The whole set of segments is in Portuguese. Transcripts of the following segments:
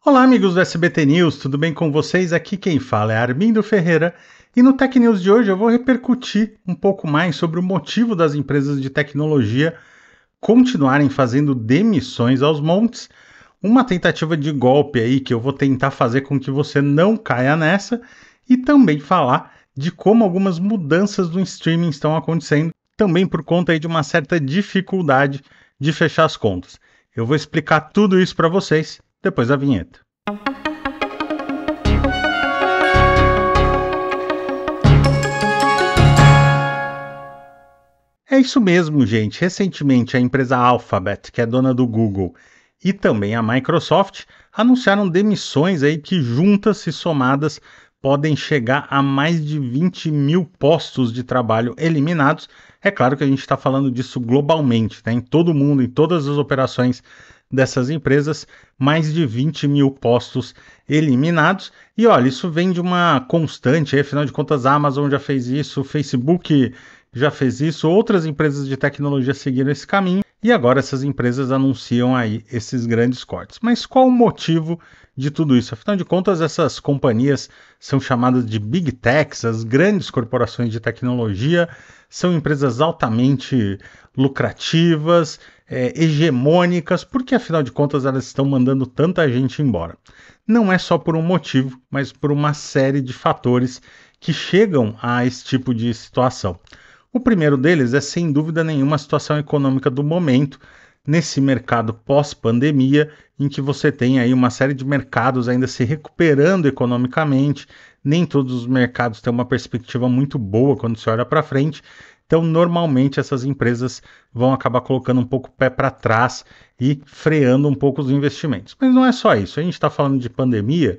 Olá, amigos do SBT News, tudo bem com vocês? Aqui quem fala é Armindo Ferreira e no Tech News de hoje eu vou repercutir um pouco mais sobre o motivo das empresas de tecnologia continuarem fazendo demissões aos montes, uma tentativa de golpe aí que eu vou tentar fazer com que você não caia nessa e também falar de como algumas mudanças no streaming estão acontecendo, também por conta aí de uma certa dificuldade de fechar as contas. Eu vou explicar tudo isso para vocês depois da vinheta. É isso mesmo, gente. Recentemente, a empresa Alphabet, que é dona do Google, e também a Microsoft, anunciaram demissões aí que juntas e somadas podem chegar a mais de 20 mil postos de trabalho eliminados. É claro que a gente está falando disso globalmente, né? Em todo mundo, em todas as operações dessas empresas, mais de 20 mil postos eliminados. E olha, isso vem de uma constante, afinal de contas, a Amazon já fez isso, o Facebook já fez isso, outras empresas de tecnologia seguiram esse caminho e agora essas empresas anunciam aí esses grandes cortes. Mas qual o motivo de tudo isso? Afinal de contas, essas companhias são chamadas de Big Techs, as grandes corporações de tecnologia, são empresas altamente lucrativas, hegemônicas, porque afinal de contas elas estão mandando tanta gente embora. Não é só por um motivo, mas por uma série de fatores que chegam a esse tipo de situação. O primeiro deles é, sem dúvida nenhuma, a situação econômica do momento, nesse mercado pós-pandemia, em que você tem aí uma série de mercados ainda se recuperando economicamente, nem todos os mercados têm uma perspectiva muito boa quando se olha para frente, então normalmente essas empresas vão acabar colocando um pouco o pé para trás e freando um pouco os investimentos. Mas não é só isso, a gente está falando de pandemia.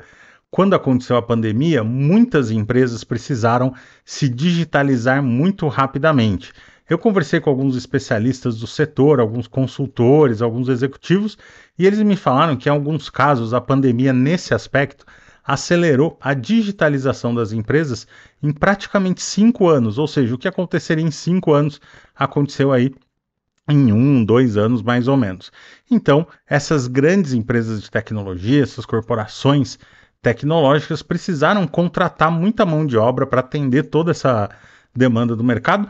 Quando aconteceu a pandemia, muitas empresas precisaram se digitalizar muito rapidamente. Eu conversei com alguns especialistas do setor, alguns consultores, alguns executivos, e eles me falaram que em alguns casos a pandemia, nesse aspecto, acelerou a digitalização das empresas em praticamente 5 anos, ou seja, o que aconteceria em 5 anos aconteceu aí em 1, 2 anos mais ou menos. Então, essas grandes empresas de tecnologia, essas corporações tecnológicas precisaram contratar muita mão de obra para atender toda essa demanda do mercado.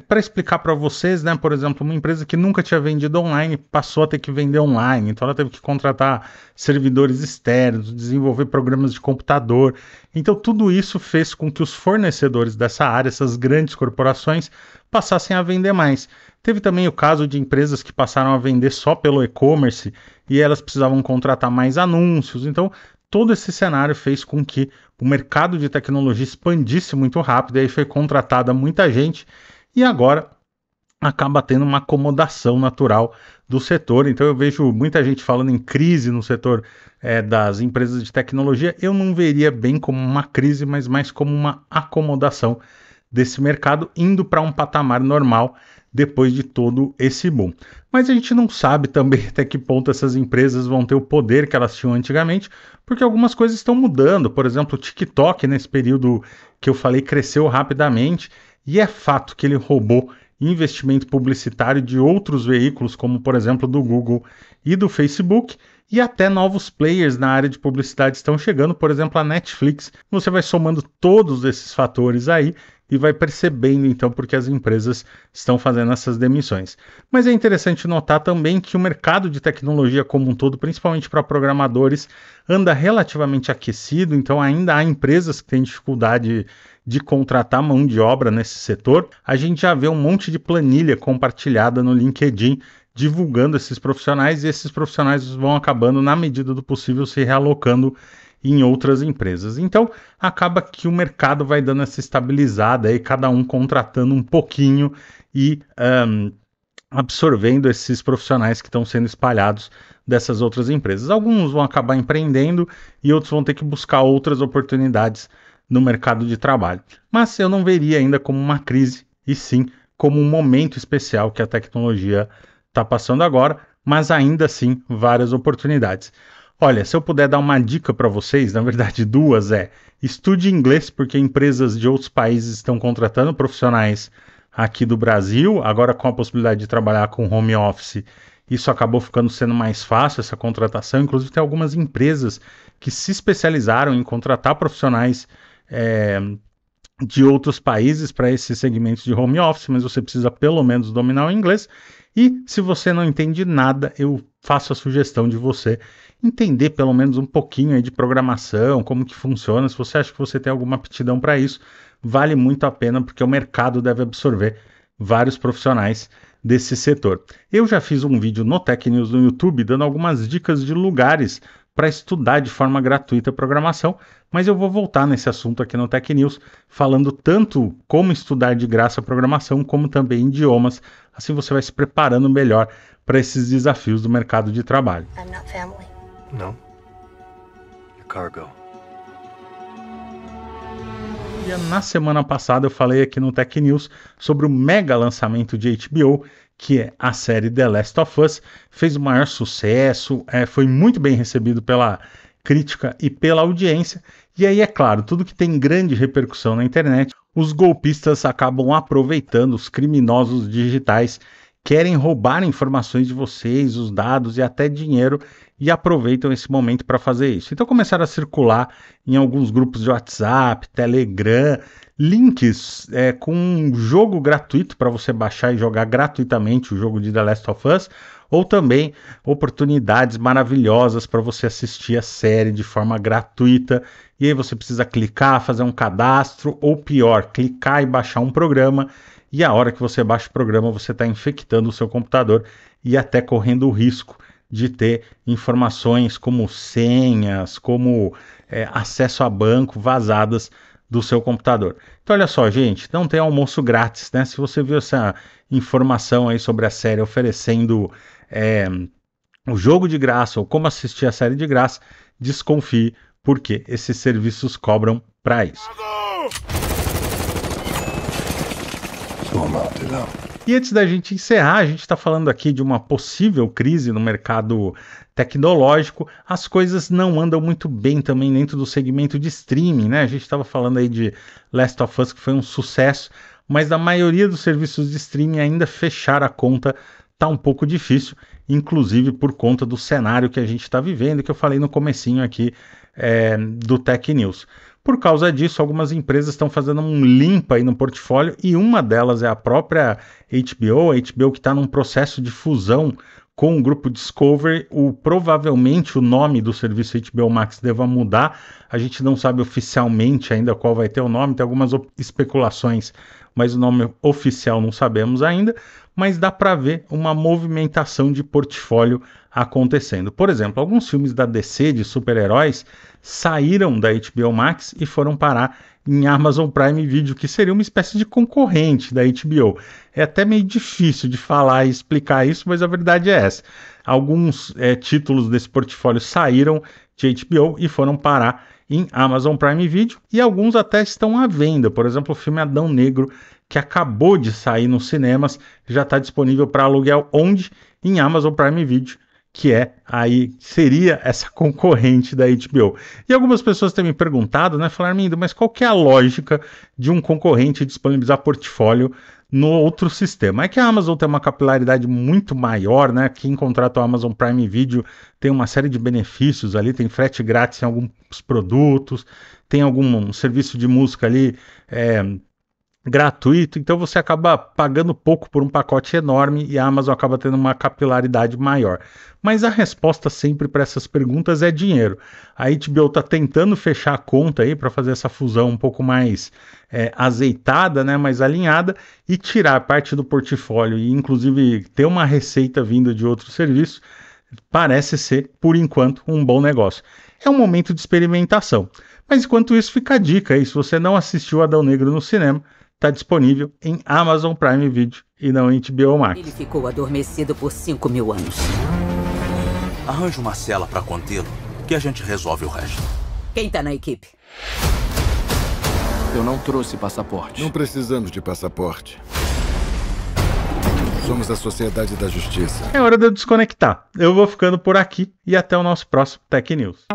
Para explicar para vocês, né, por exemplo, uma empresa que nunca tinha vendido online passou a ter que vender online, então ela teve que contratar servidores externos, desenvolver programas de computador. Então tudo isso fez com que os fornecedores dessa área, essas grandes corporações, passassem a vender mais. Teve também o caso de empresas que passaram a vender só pelo e-commerce e elas precisavam contratar mais anúncios. Então todo esse cenário fez com que o mercado de tecnologia expandisse muito rápido, e aí foi contratada muita gente, e agora acaba tendo uma acomodação natural do setor. Então eu vejo muita gente falando em crise no setor das empresas de tecnologia. Eu não veria bem como uma crise, mas mais como uma acomodação desse mercado indo para um patamar normal depois de todo esse boom. Mas a gente não sabe também até que ponto essas empresas vão ter o poder que elas tinham antigamente, porque algumas coisas estão mudando. Por exemplo, o TikTok, nesse período que eu falei, cresceu rapidamente, e é fato que ele roubou investimento publicitário de outros veículos, como por exemplo do Google e do Facebook, e até novos players na área de publicidade estão chegando, por exemplo a Netflix. Você vai somando todos esses fatores aí e vai percebendo então porque as empresas estão fazendo essas demissões. Mas é interessante notar também que o mercado de tecnologia como um todo, principalmente para programadores, anda relativamente aquecido, então ainda há empresas que têm dificuldade de contratar mão de obra nesse setor. A gente já vê um monte de planilha compartilhada no LinkedIn divulgando esses profissionais, e esses profissionais vão acabando, na medida do possível, se realocando em outras empresas. Então, acaba que o mercado vai dando essa estabilizada, aí cada um contratando um pouquinho e absorvendo esses profissionais que estão sendo espalhados dessas outras empresas. Alguns vão acabar empreendendo e outros vão ter que buscar outras oportunidades no mercado de trabalho. Mas eu não veria ainda como uma crise, e sim como um momento especial que a tecnologia está passando agora, mas ainda assim várias oportunidades. Olha, se eu puder dar uma dica para vocês, na verdade duas, estude inglês, porque empresas de outros países estão contratando profissionais aqui do Brasil, agora com a possibilidade de trabalhar com home office isso acabou sendo mais fácil, essa contratação. Inclusive tem algumas empresas que se especializaram em contratar profissionais de outros países para esses segmentos de home office, mas você precisa pelo menos dominar o inglês. E se você não entende nada, eu faço a sugestão de você entender pelo menos um pouquinho aí de programação, como que funciona. Se você acha que você tem alguma aptidão para isso, vale muito a pena, porque o mercado deve absorver vários profissionais desse setor. Eu já fiz um vídeo no Tech News no YouTube dando algumas dicas de lugares para estudar de forma gratuita programação, mas eu vou voltar nesse assunto aqui no Tech News, falando tanto como estudar de graça programação, como também idiomas. Assim você vai se preparando melhor para esses desafios do mercado de trabalho. I'm not family. No. You're cargo. E na semana passada eu falei aqui no Tech News sobre o mega lançamento de HBO, que é a série The Last of Us. Fez o maior sucesso, foi muito bem recebido pela crítica e pela audiência. E aí, é claro, tudo que tem grande repercussão na internet, os golpistas acabam aproveitando, os criminosos digitais querem roubar informações de vocês, os dados e até dinheiro, e aproveitam esse momento para fazer isso. Então começaram a circular em alguns grupos de WhatsApp, Telegram, links com um jogo gratuito para você baixar e jogar gratuitamente o jogo de The Last of Us, ou também oportunidades maravilhosas para você assistir a série de forma gratuita. E aí você precisa clicar, fazer um cadastro, ou pior, clicar e baixar um programa, e a hora que você baixa o programa você está infectando o seu computador e até correndo o risco de ter informações como senhas, como acesso a banco vazadas do seu computador. Então olha só, gente, não tem almoço grátis, né? Se você viu essa informação aí sobre a série oferecendo o jogo de graça ou como assistir a série de graça, desconfie, porque esses serviços cobram para isso. E antes da gente encerrar, a gente está falando aqui de uma possível crise no mercado tecnológico. As coisas não andam muito bem também dentro do segmento de streaming, né? A gente estava falando aí de Last of Us, que foi um sucesso, mas da maioria dos serviços de streaming ainda fechar a conta está um pouco difícil, inclusive por conta do cenário que a gente está vivendo, que eu falei no comecinho aqui do Tech News. Por causa disso, algumas empresas estão fazendo um limpa aí no portfólio, e uma delas é a própria HBO, a HBO que está num processo de fusão com o grupo Discovery. Provavelmente o nome do serviço HBO Max deva mudar, a gente não sabe oficialmente ainda qual vai ter o nome, tem algumas especulações, mas o nome oficial não sabemos ainda, mas dá para ver uma movimentação de portfólio acontecendo. Por exemplo, alguns filmes da DC de super-heróis saíram da HBO Max e foram parar em Amazon Prime Video, que seria uma espécie de concorrente da HBO. É até meio difícil de falar e explicar isso, mas a verdade é essa. Alguns títulos desse portfólio saíram de HBO e foram parar em Amazon Prime Video, e alguns até estão à venda. Por exemplo, o filme Adão Negro, que acabou de sair nos cinemas, já está disponível para aluguel onde? Em Amazon Prime Video, que seria essa concorrente da HBO. E algumas pessoas têm me perguntado, né, falaram, Armindo, mas qual que é a lógica de um concorrente disponibilizar portfólio no outro sistema? É que a Amazon tem uma capilaridade muito maior, né? Quem contrata o Amazon Prime Video tem uma série de benefícios ali, tem frete grátis em alguns produtos, tem algum serviço de música ali gratuito, então você acaba pagando pouco por um pacote enorme e a Amazon acaba tendo uma capilaridade maior. Mas a resposta sempre para essas perguntas é dinheiro. A HBO está tentando fechar a conta aí para fazer essa fusão um pouco mais azeitada, né, mais alinhada, e tirar parte do portfólio e inclusive ter uma receita vinda de outro serviço. Parece ser, por enquanto, um bom negócio. É um momento de experimentação. Mas enquanto isso, fica a dica aí, se você não assistiu Adão Negro no cinema, está disponível em Amazon Prime Video e não em HBO Max. Ele ficou adormecido por 5.000 anos. Arranje uma cela para contê-lo, que a gente resolve o resto. Quem tá na equipe? Eu não trouxe passaporte. Não precisamos de passaporte. Somos a Sociedade da Justiça. É hora de eu desconectar. Eu vou ficando por aqui e até o nosso próximo Tech News.